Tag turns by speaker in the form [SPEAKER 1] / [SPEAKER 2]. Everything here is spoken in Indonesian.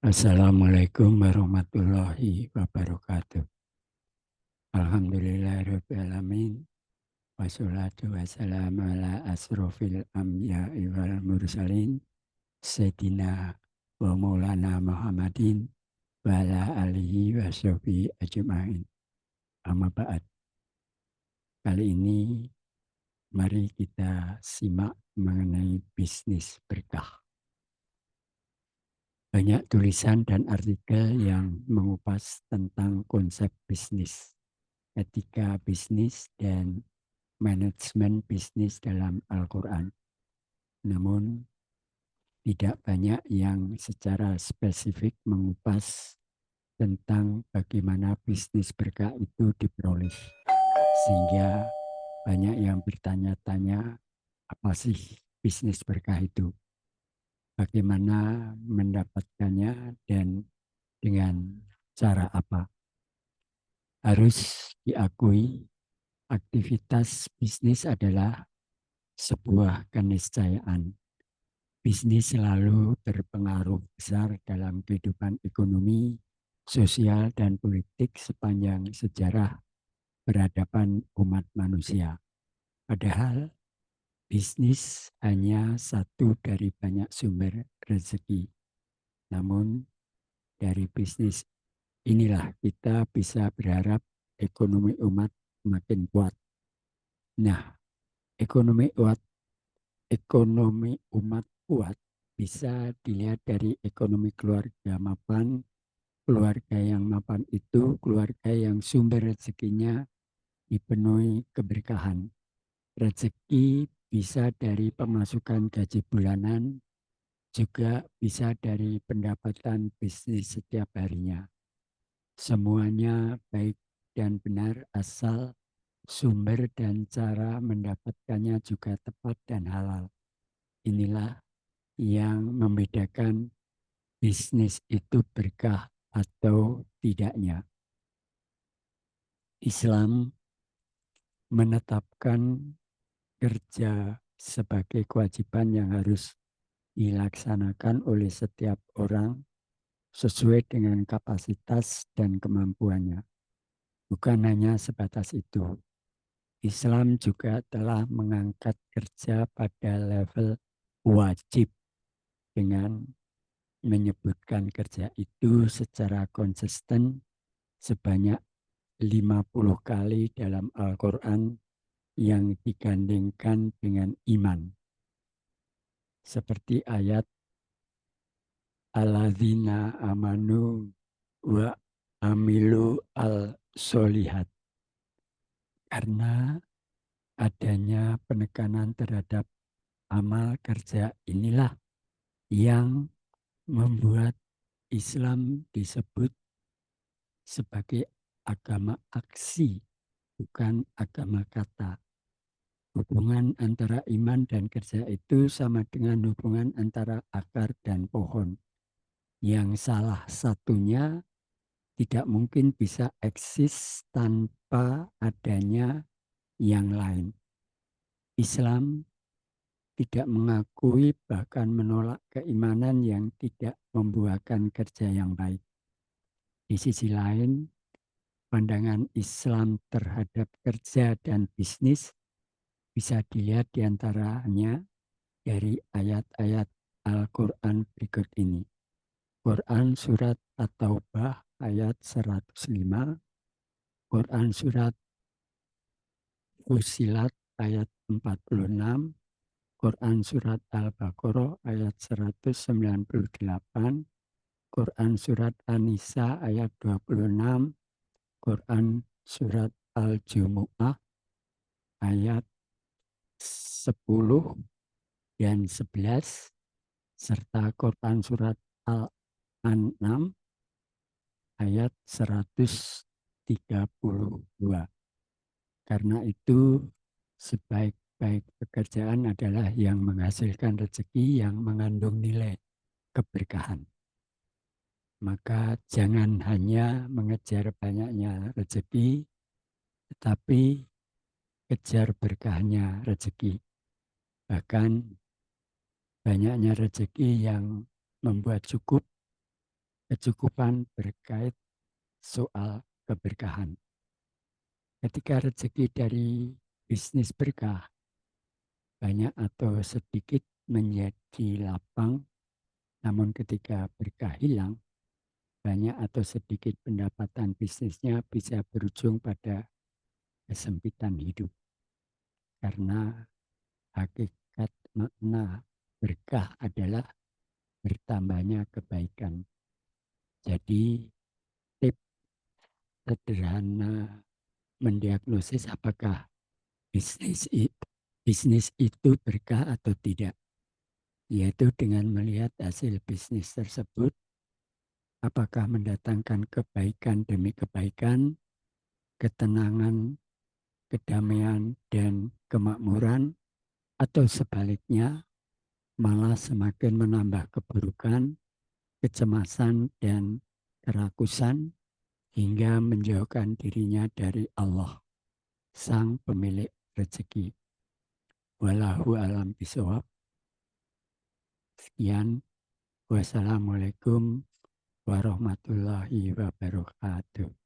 [SPEAKER 1] Assalamualaikum warahmatullahi wabarakatuh. Alhamdulillahirrahmanirrahim. Wassalatu wassalamu ala asrofil anbiya'i wal mursalin. Sayyidina wa maulana Muhammadin wa ala alihi wa sahbihi ajma'in. Amma ba'd. Kali ini mari kita simak mengenai bisnis berkah. Banyak tulisan dan artikel yang mengupas tentang konsep bisnis, etika bisnis, dan manajemen bisnis dalam Al-Quran. Namun, tidak banyak yang secara spesifik mengupas tentang bagaimana bisnis berkah itu diperoleh. Sehingga banyak yang bertanya-tanya, apa sih bisnis berkah itu? Bagaimana mendapatkannya dan dengan cara apa? Harus diakui, aktivitas bisnis adalah sebuah keniscayaan. Bisnis selalu berpengaruh besar dalam kehidupan ekonomi, sosial, dan politik sepanjang sejarah peradaban umat manusia. Padahal bisnis hanya satu dari banyak sumber rezeki. Namun dari bisnis inilah kita bisa berharap ekonomi umat makin kuat. Nah, ekonomi umat kuat bisa dilihat dari ekonomi keluarga mapan. Keluarga yang mapan itu keluarga yang sumber rezekinya dipenuhi keberkahan. Rezeki bisa dari pemasukan gaji bulanan, juga bisa dari pendapatan bisnis setiap harinya. Semuanya baik dan benar asal sumber dan cara mendapatkannya juga tepat dan halal. Inilah yang membedakan bisnis itu berkah atau tidaknya. Islam menetapkan kerja sebagai kewajiban yang harus dilaksanakan oleh setiap orang sesuai dengan kapasitas dan kemampuannya. Bukan hanya sebatas itu. Islam juga telah mengangkat kerja pada level wajib dengan menyebutkan kerja itu secara konsisten sebanyak 50 kali dalam Al-Quran yang digandingkan dengan iman. Seperti ayat Alladzina amanu wa amilu al-solihat. Karena adanya penekanan terhadap amal kerja inilah yang membuat Islam disebut sebagai agama aksi, bukan agama kata. Hubungan antara iman dan kerja itu sama dengan hubungan antara akar dan pohon. Yang salah satunya tidak mungkin bisa eksis tanpa adanya yang lain. Islam tidak mengakui bahkan menolak keimanan yang tidak membuahkan kerja yang baik. Di sisi lain, pandangan Islam terhadap kerja dan bisnis bisa dilihat diantaranya dari ayat-ayat Al-Quran berikut ini. Quran Surat At-Taubah ayat 105, Quran Surat Fusilat ayat 46, Quran Surat Al-Baqarah ayat 198, Quran Surat An-Nisa ayat 26, Quran Surat Al-Jumu'ah ayat 10 dan 11, serta Quran Surat Al-An'am ayat 132. Karena itu sebaik-baik pekerjaan adalah yang menghasilkan rezeki yang mengandung nilai keberkahan. Maka jangan hanya mengejar banyaknya rezeki, tetapi kejar berkahnya rezeki. Bahkan banyaknya rezeki yang membuat cukup kecukupan berkait soal keberkahan. Ketika rezeki dari bisnis berkah, banyak atau sedikit menjadi lapang, namun ketika berkah hilang, banyak atau sedikit pendapatan bisnisnya bisa berujung pada kesempitan hidup. Karena hakikat makna berkah adalah bertambahnya kebaikan. Jadi tips sederhana mendiagnosis apakah bisnis bisnis itu berkah atau tidak, yaitu dengan melihat hasil bisnis tersebut apakah mendatangkan kebaikan demi kebaikan, ketenangan, kedamaian, dan kemakmuran, atau sebaliknya malah semakin menambah keburukan, kecemasan, dan kerakusan hingga menjauhkan dirinya dari Allah, Sang Pemilik rezeki. Wallahu alam bisawab. Sekian. Wassalamualaikum warahmatullahi wabarakatuh.